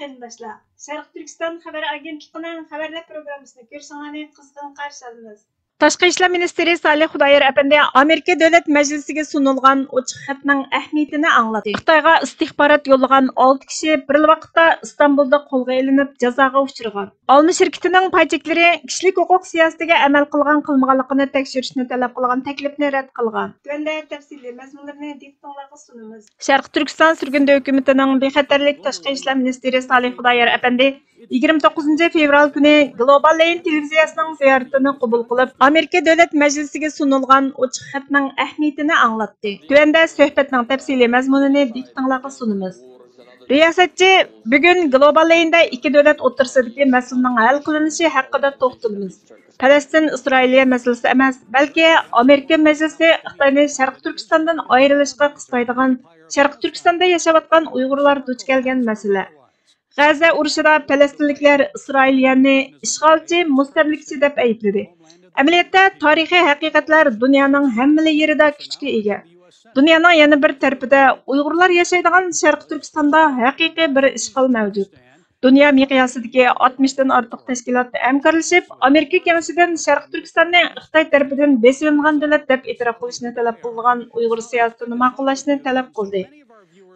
qarindoshlar, Sharq Turkiston xabar agentligining xabarlar programmasini ko'rishinglarni qizg'in qarshi olamiz. Tashqi ishlar ministri Salih Xudoyer apandi Amerika Davlat Majlisiga sunilgan ochiq xatning ahamiyatini angladi. Xitoyga istixborot yo'llagan 6 kishi bir vaqtda Istanbulda qo'lga olinib, jazoga uchragan. Alma shirkatining paychiklari kishilik huquq siyosatiga amal qilmaganligini tekshirishni talab qilgan taklifni rad qilgan. Tuanda tafsiliy mazmunlarni diktorlarga sunamiz. Sharq Turkiston surgunda hukumatining bexatarlik tashqi ishlar ministri Salih Xudoyer apandi 29 fevral kuni Global Lane televiziyasining ziyoratini qabul qilib, Amerika Davlat Majlisiga sunilgan ochiq xatning ahamiyatini anglatdi. Tuanda suhbatning tafsiliy mazmunini diktorlarga sunamiz. Riyosatchi bugun Global Lane'da ikki davlat o'rtasidagi masalaning hal qilinishi haqida to'xtalamiz. Falastin-Isroiliya masalasi emas, balki Amerika Majlisi Xitoyni Sharq Turkistondan ayrilishga qistaydigan, Sharq Turkistonda yashayotgan Uyg'urlar duch kelgan masala. G'aza urushida Falastinliklar Isroiliyani ishg'olchi, mustamlikachi deb aybladi. Amaliyotda tarixiy haqiqatlar dunyoning hamma yerida kuchga ega. Dunyoning yana bir tarafida Uyg'urlar yashaydigan Sharq Turkistonda haqiqiy bir ishg'ol mavjud. Dunyo miqyosidagi 60 dan ortiq tashkilot hamkorlashib, Amerika Kengashidan Sharq Turkistonni Xitoy tarafidan besilingan davlat deb e'tirof qilishni talab qilgan Uyg'ur siyosatini ma'qullashni talab qildi.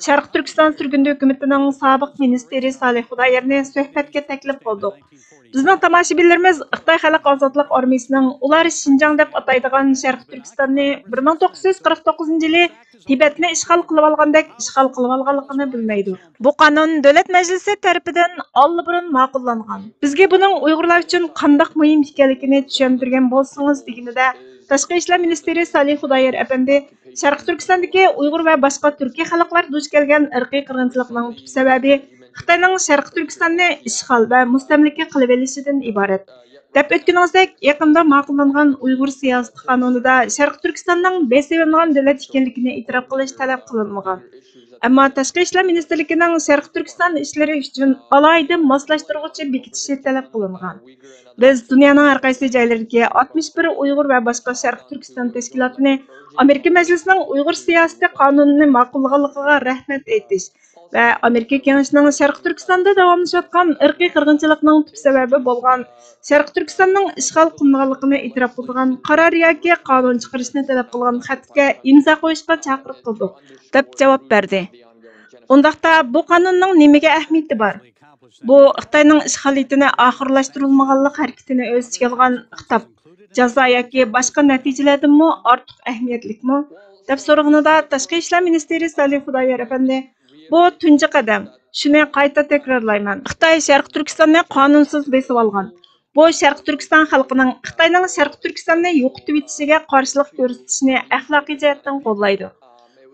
Sharq Turkiston surgunda hukumatining sobiq ministri Salih Xudoyerni suhbatga taklif qildik. Bizning tomoshabinlarimiz Xitoy Xalq ozodlik armiyasining ular Xinjiang deb ataydigan Sharq Turkistonni 1949-yili Tibetni ishg'ol qilib olgandek ishg'ol qilib olganligini bilmaydi. Bu qonun davlat majlisi tarafidan allburun ma'qullangan. Bizga buning Uyg'urlar uchun qanday muhim ekanligini tushuntirgan bo'lsangiz deganida Tashqi ishlar ministri Salih Xudoyer apandi Sharq Turkistondagi Uyg'ur va boshqa turkiy xalqlar duch kelgan irqiy qirg'inchilikning tub sababi Xitoyning Sharq Turkistonni ishg'ol va mustamlika qilib olishidan iborat. Deb o'tganimizdek, yaqinda ma'qullangan Uyg'ur siyosati qonunida Sharq Turkistonning besilingan davlat ekanligini e'tirof qilish talab qilinmagan. Ammo Tashqi ishlar ministrligining Sharq Turkiston ishlari uchun alohida moslashtiruvchi bekitishi talab qilingan. Biz dunyoning har qaysi joylaridagi 61 Uyg'ur va boshqa Sharq Turkiston tashkilotini Amerika Majlisining Uyg'ur siyosati qonunini ma'qullaganligiga rahmat aytish va Amerika Kengashining Sharq Turkistonda davomlashayotgan irqiy qirg'inchilikning tub sababi bo'lgan Sharq Turkistonning ishg'ol qilinganligini e'tirof qilgan qaror yoki qonun chiqarishni talab qilgan xatga imzo qo'yishga chaqiriq qildik, deb javob berdi. Undaqda bu qonunning nimaga ahamiyati bor? Bu Xitoyning ishg'oliyatini oxirlashtirilmaganlik harakatini o'z ichiga olgan xitob, jazo yoki boshqa natijalardanmi ortiq ahamiyatlikmi? deb so'raganida Tashqi ishlar ministri Salih Xudoyer apandi bu tunji qadam. Shuni qayta takrorlayman. Xitoy Sharq Turkistonni qonunsiz besib olgan. Bu Sharq Turkiston xalqining Xitoyning Sharq Turkistonni yo'qotib etishiga qarshilik ko'rsatishni axloqiy jihatdan qo'llaydi.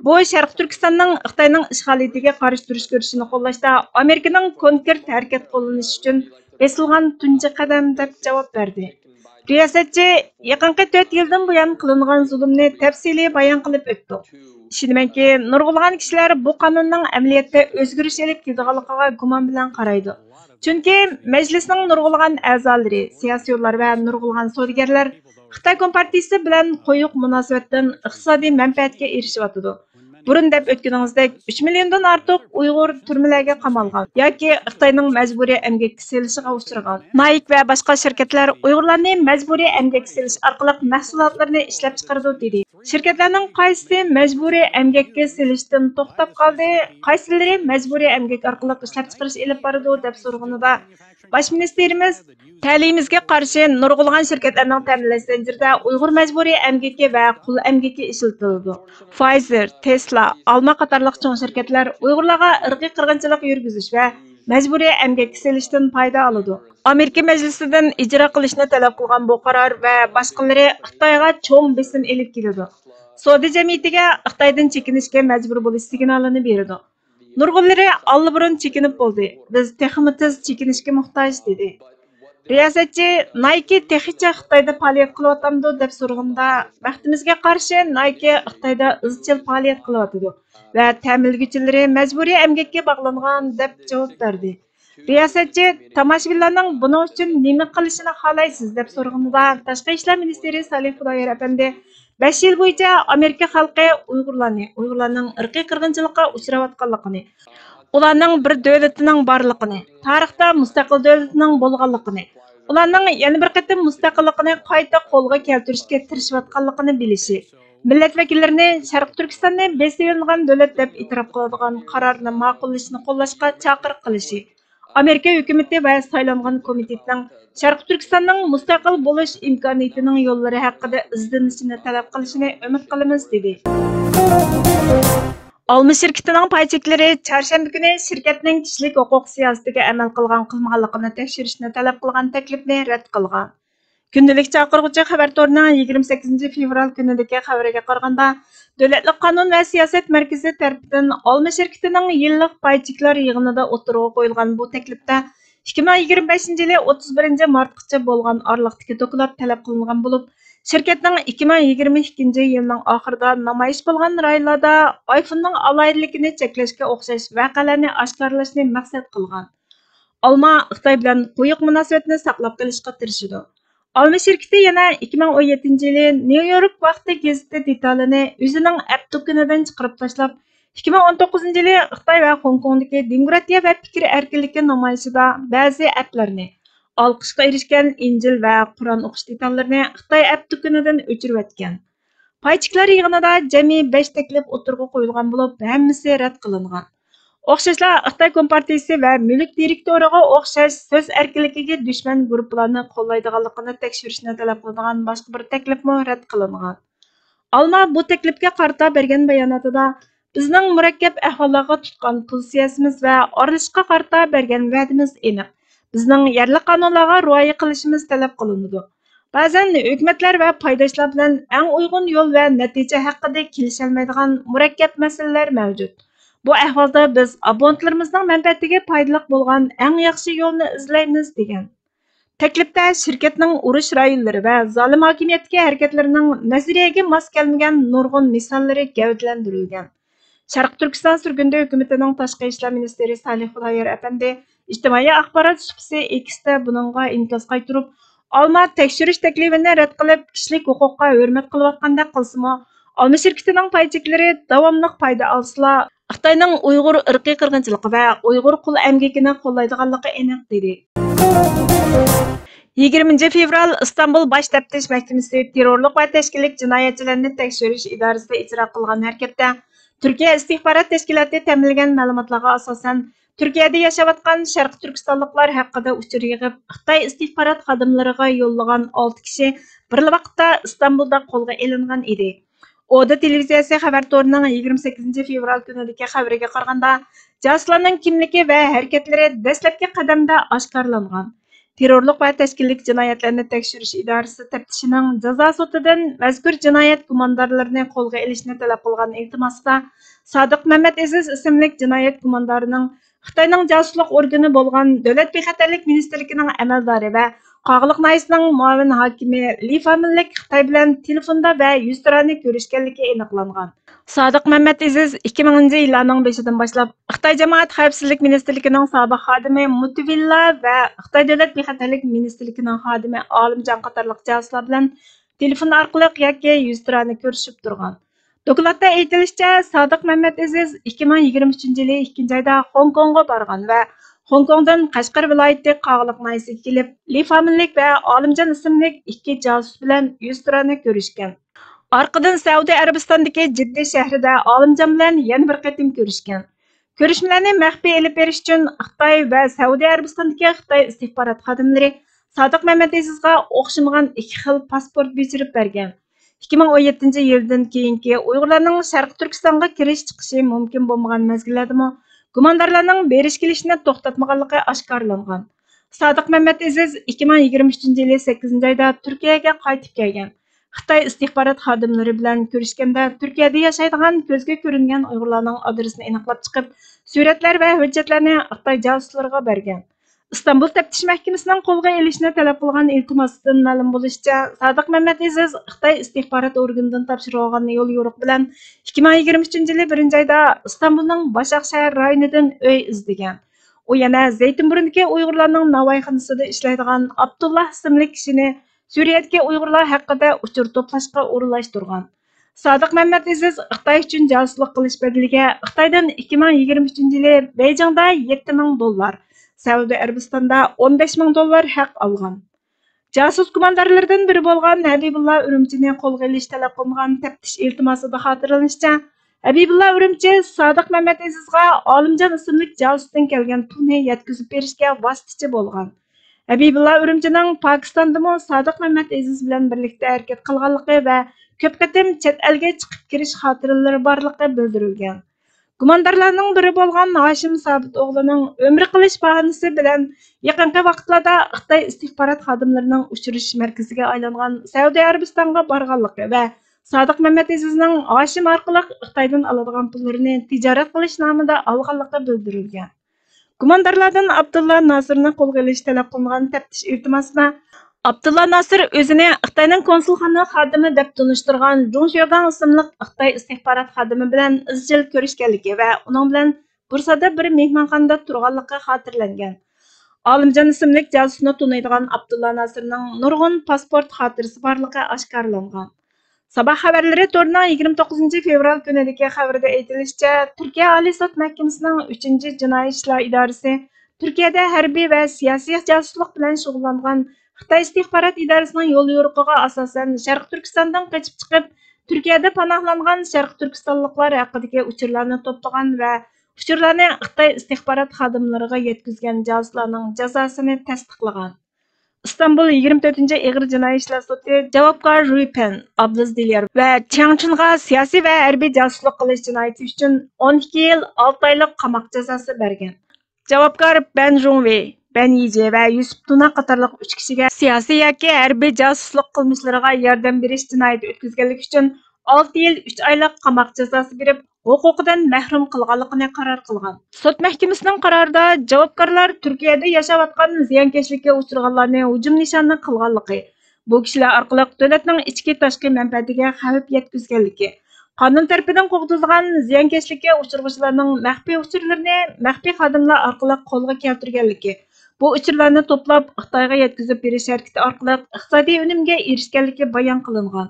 Bu Sharq Turkistonning Xitoyning ishg'oliyatiga qarshi turish ko'rishini qo'llashda Amerikaning konkret harakat qo'llanishi uchun besilgan tunji qadam deb javob berdi. Riyosatchi yaqinqi 4 yildan buyon qilingan zulmni tafsiliy bayon qilib o'tdi. Ishonamanki, nurg'ulg'an kishilar bu qonunning amaliyotda o'zgarish olib keladiganligiga gumon bilan qaraydi. Chunki majlisning nurg'ulg'an a'zolari, siyosiyonlar va nurg'ulg'an savdogarlar Xitoy Kompartiyasi bilan qo'yiq munosabatdan iqtisodiy manfaatga erishyapti. Burun deb o'tganimizdek 3 milliondan ortiq Uyg'ur turmalarga qamalgan yoki Xitoyning majburiy emgakka selishiga uchragan. Nike va boshqa shirkatlar Uyg'urlarni majburiy emgakka selish orqali mahsulotlarini ishlab chiqardi dedi. Shirkatlarning qaysi majburiy emgakka selishdan to'xtab qoldi, qaysilari majburiy emgak orqali ishlab chiqarish olib boradi deb so'raganida Bosh ministerimiz ta'limimizga qarshi nurg'ulg'an shirkatlarning ta'minlash zanjirida Uyg'ur majburiy emgaki va qul emgaki ishlatiladi. Pfizer, Tesla, Alma qatorliq cho'ng shirkatlar Uyg'urlarga irqiy qirg'inchilik yurgizish va majburiy emgakka selishdan foyda oladi. Amerika Majlisidan ijro qilishni talab qilgan bu qaror va boshqalari Xitoyga cho'ng besim elib keladi. Savdo jamiyatiga Xitoydan chekinishga majbur bo'lish signalini beradi. Nurg'unlari allburun chekinib bo'ldi. Biz texmi tez chekinishga muhtoj dedi. Riyosatchi Nike texicha Xitoyda faoliyat qilyapti deb so'raganda, vaqtimizga qarshi Nike Xitoyda izchil faoliyat qilyapti va ta'minlovchilari majburiy emgakka bog'langan deb javob berdi. Riyosatchi tomoshabinlarning buning uchun nima qilishini xohlaysiz deb so'raganda, Tashqi ishlar ministri Salih Xudoyer apandi 5 yil bo'yicha Amerika xalqi Uyg'urlarning irqiy qirg'inchilikqa uchrayotganligini, ularning bir davlatining borligini, tarixda mustaqil davlatining bo'lganligini, ularning yana bir qatim mustaqilligini qayta qo'lga keltirishga tirishayotganligini bilishi, millat vakillarini Sharq Turkistonni besilingan davlat deb e'tirof qiladigan qarorni ma'qullashni qo'llashga chaqiriq qilishi, Amerika hukumati va saylangan komitetning Sharq Turkistonning mustaqil bo'lish imkoniyatining yo'llari haqida izlanishini talab qilishini umid qilamiz dedi. Alma şirketining paycheklari çarşamba kuni shirkatning kishilik huquq siyosatiga amal qilganligini tekshirishni talab qilgan taklifni rad qilgan. Gündəlik çağırğıcı xəbər torunun 28 fevral günündəki xəbərə qaraganda, Dövlətlik Qanun və Siyasət Mərkəzi tərəfindən Alma şirkətinin yıllıq payçıklar yığınında oturuğa qoyulğan bu təklifdə 2025 yılı 31 martqacha bo'lgan araliqdagi doklad talab qilingan bo'lib, şirketning 2022 yilning oxirida namoyish bo'lgan rayonlarda iPhone'ning alayidligini cheklashga o'xshash voqealarni oshkorlashni maqsad qilgan. Alma Xitoy bilan quyuq munosabatni saqlab qolishga tirishadi. Alma şirketi yana 2017 yılı New York vaqti gazeti detalini o'zining app do'konidan chiqarib tashlab, 2019 yılı Xitoy va Hong Kongdagi demokratiya va fikr erkinligi namoyishida ba'zi applarni, olqishga erishgan Injil va Qur'on o'qish detallarini Xitoy app do'konidan o'chirib o'tgan. Paychiqlar yig'inida jami 5 taklif o'tirg'a qo'yilgan bo'lib, hammasi rad qilingan. O'xshashla Xitoy Kompartiyasi va mulk direktoriga o'xshash so'z erkinligiga dushman guruhlarni qo'llaydiganligini tekshirishni talab qiladigan boshqa bir taklifmi rad qilingan. Alma bu taklifga qarata bergan bayonotida bizning murakkab ahvollarga tutgan pozitsiyamiz va oralashishga qarata bergan va'damiz aniq. Bizning yerli qonunlarga rioya qilishimiz talab qilinadi. Ba'zan hukumatlar va paydoshlar bilan eng uyg'un yo'l va natija haqida kelisholmaydigan murakkab masalalar mavjud. Bu ahvolda biz abonentlarimizning manfaatiga foydali bo'lgan eng yaxshi yo'lni izlaymiz degan. Taklifda shirkatning urush rayonlari va zolim hokimiyatga harakatlarining nazariyaga mos kelmagan nurg'un misollari gavdalantirilgan. Sharq Turkiston surgunda hukumatining tashqi ishlar ministri Salih Xudoyor apandi ijtimoiy axborot shubhasi X'da buningga inkas qaytirib, Alma tekshirish taklifini rad qilib, kishilik huquqqa hurmat qilayotganda qilsimi, Alma shirkatining paychiklari davomli foyda olsa, Xitoyning Uyg'ur irqiy qirg'inchiligi va Uyg'ur qul amgakini qo'llaydiganligi aniq dedi. 20 fevral İstanbul Baş Teftiş Mahkemesi terrorlik va tashkillik jinoyatchilarni tekshirish idorasida ijro qilgan harakatda Türkiye istihbarat tashkiloti ta'minlagan ma'lumotlarga asosan Turkiyada yashayotgan Sharq Turkistonliklar haqida uchur yig'ib, Xitoy istihbarat xodimlariga yo'llagan 6 kishi bir vaqtda Istanbulda qo'lga olingan edi. Oda televiziyasi xabar torining 28 fevral kunidagi xabariga qaraganda, josuslarning kimligi va harakatlari dastlabki qadamda oshkorlangan. Terrorlik va tashkillik jinoyatlarni tekshirish idorasi taftishining jazo sudidan mazkur jinoyat gumondorlarini qo'lga olishni talab qilgan iltimosida Sodiq Mamad Aziz ismli jinoyat gumondorining Xitoyning josuslik organi bo'lgan Davlat bexatarlik ministrligining amaldori va Qo'g'liq nayisining muavin hokimi Li Famillik Xitoy bilan telefonda va yuz turani ko'rishganligi aniqlangan. Sodiq Mamad Aziz 2000-yillarning boshidan boshlab Xitoy jamoat xavfsizlik ministrligining sobiq xodimi Mutvilla va Xitoy davlat bexatarlik ministrligining xodimi Olimjon qatorliq josuslar bilan telefon orqali yoki yuz turani ko'rishib turgan. Dokladda aytilishicha, Sodiq Mamad Aziz 2023-yili 2-oyda Hong Kongga borgan va Hong Kongdan Qashqar viloyati Qo'g'liq nayisiga kelib, Li Famillik va Olimjon ismli 2 josus bilan yuz turani ko'rishgan. Arqadan Saudiya Arabistonidagi Jidda shahrida Olimjon bilan yana bir qatim ko'rishgan. Ko'rishmalarni maxfiy olib berish uchun Xitoy va Saudiya Arabistonidagi Xitoy istihbarat xodimlari Sodiq Mamad Azizga o'xshamagan 2 xil pasport berib bergan. 2017 yildan keyingi Uyg'urlarning Sharq Turkistonga kirish chiqishi mumkin bo'lmagan mezgillardami gumondorlarning berish kelishini to'xtatmaganligi oshkorlangan. Sodiq Mamad Aziz 2023-yili 8-oyda Turkiyaga qaytib kelgan. Xitoy istihbarat xodimlari bilan ko'rishganda Turkiyada yashaydigan ko'zga ko'ringan Uyg'urlarning adresini aniqlab chiqib, suratlar va hujjatlarni Xitoy josuslariga bergan. İstanbul Teftiş Mahkemesining qo'lga olishni talab qilgan iltimosidan ma'lum bo'lishicha, Sodiq Mamad Aziz Xitoy istihbarat organidan topshirilgan yo'l yo'riq bilan 2023-yili 1-oyda İstanbulning Başak shahar rayonidan uy izlagan. U yana Zeytinburundagi Uyg'urlarning navoiyxonasida ishlaydigan Abdullah ismli kishini Suriyadagi Uyg'urlar haqida uchur to'plashga o'rinlashtirgan. Sodiq Mehmet Aziz Xitoy uchun josuslik qilish bedeliga Xitoydan 2023-yili Beyjingda $7,000, Saudiya Arabistonda $15,000 haq olgan. Casus gumondorlardan biri bo'lgan Habibulla Urumchini qo'lga olish talab qilingan taftish iltimosida xotirlanishicha, Habibulla Urumchi Sodiq Mehmet Azizga Olimjon ismli jasusdan kelgan pulni yetkazib berishga vositachi bo'lgan. Habibulla Urumchining Pokistondami Sodiq Mehmet Aziz bilan birlikda harakat qilganligi va ko'p qatim chet elga chiqib kirish xotiralari borligi bildirilgan. Gumondorlarning biri bo'lgan Hoshim Sobit o'g'lining umr qilish bahonasi bilan yaqinqi vaqtlarda Xitoy istixborot xodimlarining uchirish markaziga aylangan Saudiya Arabistonga borganligi va Sodiq Mehmet Azizning Hoshim orqali Xitoydan oladigan pullarini tijorat qilish nomida olganligi bildirilgan. Gumondorlardan Abdulla Nasirni qo'lga olish talab qilingan taftish iltimosida Abdulla Nasir o'zini Xitoyning konsulxona xodimi deb tunishtirgan Jung Xiaodong ismli Xitoy istixborot xodimi bilan izchil ko'rishganligi va uning bilan Bursada bir mehmonxonada turganligi xotirlangan. Olimjon ismli jasusni tunaydigan Abdulla Nasirning nurg'un pasport xotirasi borligi oshkorlangan. Sabah xabarlari to'rining 29 fevral kunidagi xabarda aytilishicha, Turkiya Oliy sud mahkamasining 3-jinoiy ishlar idorasi Turkiyada harbiy va siyosiy josuslik bilan shug'ullangan Xitoy istixborot idorasining yo'l yo'riqiga asosan Sharq Turkistondan qochib chiqib, Turkiyada panohlangan Sharq Turkistonliklar haqidagi uchurlarni to'plagan va uchurlarni Xitoy istixborot xodimlariga yetkazgan josuslarning jazosini tasdiqlagan. İstanbul 24-ig'ir jinoiy ishlar sudi javobgar Rui Pen, Abdulaziz Dilyar va Chang Chunga siyosiy va harbiy josuslik qilish jinoyati uchun 12 yil 6 oylik qamoq jazosi bergan. Javobgar Ben Zhongwei, Ben Yije va Yusuf Tuna qatorliq 3 kishiga siyosiy yoki harbiy josuslik qilmishlariga yordam berish jinoyati o'tkazganlik uchun 6 yil 3 oylik qamoq jazosi berib, huquqidan mahrum qilganligini qaror qilgan. Sud mahkamasining qarorida javobgarlar Turkiyada yashayotgan ziyonkashlikka uchraganlarni hujum nishoni qilganligi, bu kishilar orqali davlatning ichki tashqi manfaatiga xavf yetkazganligi, qonun tarafidan qo'g'dizgan ziyonkashlikka uchrag'uvchilarning maxfiy uchurlarini maxfiy xodimlar orqali qo'lga keltirganligi, bu uchurlarni to'plab Xitoyga yetkazib berish harakati orqali iqtisodiy unumga erishganligi bayon qilingan.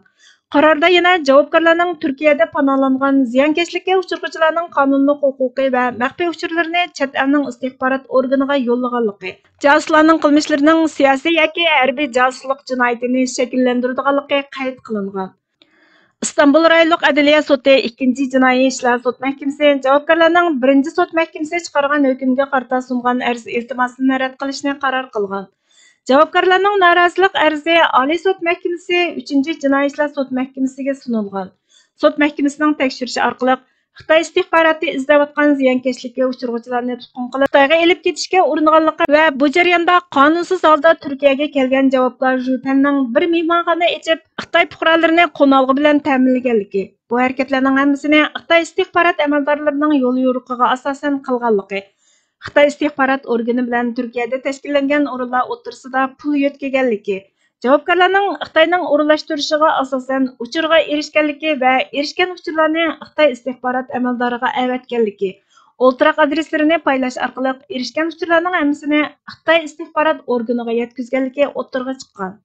Qarorda yana javobgarlarning Turkiyada panohlangan ziyonkashlikka uchrag'uvchilarning qonunliq huquqiy va maxfiy uchurlarini chet elning istixborot organiga yo'llaganligi, josuslarning qilmishlarining siyosiy yoki harbiy josuslik jinoyatini shakllantiradiganligi qayd qilingan. İstanbul rayonluq adliya sudi 2-jinoiy ishlar sud mahkamasi javobgarlarning 1-sud mahkamasi chiqargan hukmga qarata sungan arz iltimosini rad qilishni qaror qilgan. Javobgarlarning norozilik arzi Oliy sud mahkamasi 3-jinoiy ishlar sud mahkamasiga sunilgan. Sud mahkamasining tekshirishi orqali Xitoy istixboroti izlayotgan ziyonkashlikka uchrag'uvchilarni tutqun qilib, Xitoyga elib ketishga uringanligi va bu jarayonda qonunsiz holda Turkiyaga kelgan javobgar Jupenning bir mehmonxona ichib, Xitoy fuqarolarini qo'nalg'i bilan ta'minlaganligi, bu harakatlarning hammasini Xitoy istixborot amaldorlarining yo'l yo'riqiga asosan qilganligi, Xitoy istixborot organi bilan Turkiyada tashkillangan o'rinlar o'tirsida pul yetkaganligi, javobgarlarning Xitoyning o'rinlashtirishiga asosan uchurga erishganligi va erishgan uchurlarni Xitoy istixborot amaldoriga avatganligi, o'ltiraq adreslarini paylash orqali erishgan uchurlarning hammasini Xitoy istixborot organiga yetkazganligi o'tirg'a chiqqan.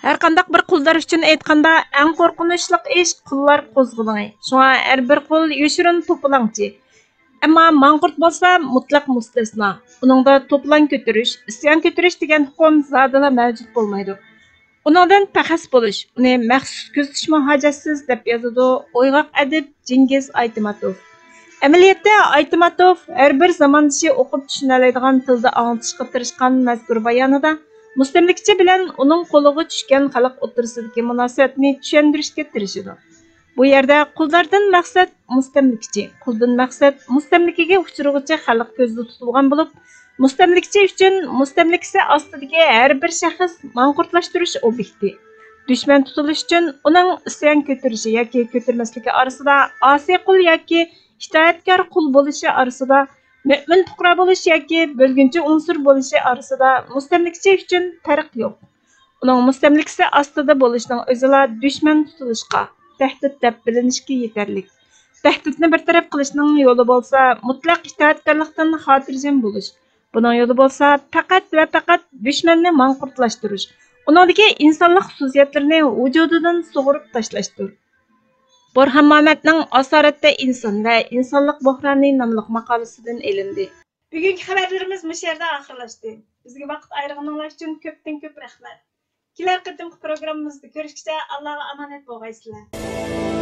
Her qandaq bir qullar uchun aytganda eng qo'rqinchli ish qullar qo'zg'aligi. Shunga har bir qul yoshirin to'polangchi. Ammo manqurt bo'lsa mutlaq mustasno. Uningda to'plan ko'tarish, isyon ko'tarish degan hukm zodila mavjud bo'lmaydi. Uningdan paxas bo'lish, uni maxsus ko'zatishmi hojatsiz deb yozadi O'yg'oq adib Jingiz Aytmatov. Amaliyotda Aytmatov har bir zamondoshi o'qib tushuna oladigan tilda anglitishga tirishgan mazkur bayonida mustamlikachi bilan uning qo'liga tushgan xalq o'tirsidagi munosabatni tushuntirishga tirishadi. Bu yerda qullardan maqsad mustamlikachi, quldan maqsad mustamlikaga uchrag'uvchi xalq ko'zda tutilgan bo'lib, mustamlikachi uchun mustamlikasi ostidagi har bir shaxs manqurtlashtirish obyekti. Dushman tutilish uchun uning isyon ko'tarishi yoki ko'tarmasligi orasida osiy qul yoki itoatkor qul bo'lishi orasida Mümin fuqaro bo'lish yoki bo'lgunchi unsur bo'lishi orasida mustamlikachi uchun farq yo'q. Uning mustamlikasi ostida bo'lishining o'zila dushman tutilishga, tahdid deb bilinishga yetarlik. Tahdidni bartaraf qilishning yo'li bo'lsa, mutlaq itoatkorlikdan xotirjam bo'lish. Buning yo'li bo'lsa, faqat va faqat dushmanni manqurtlashtirish, uningdagi insonlik xususiyatlarini vujudidan sug'urib tashlashdir. Burhan Muhammadning Asoratda inson va insonlik buhroni nomli maqolasidan elindi. Bugungi xabarlarimiz bu yerda oxirlashdi. Bizga vaqt ayirganingiz uchun ko'p rahmat. Kelar qatimki programmamizda ko'rishguncha Allohga omonat bo'lgaysizlar.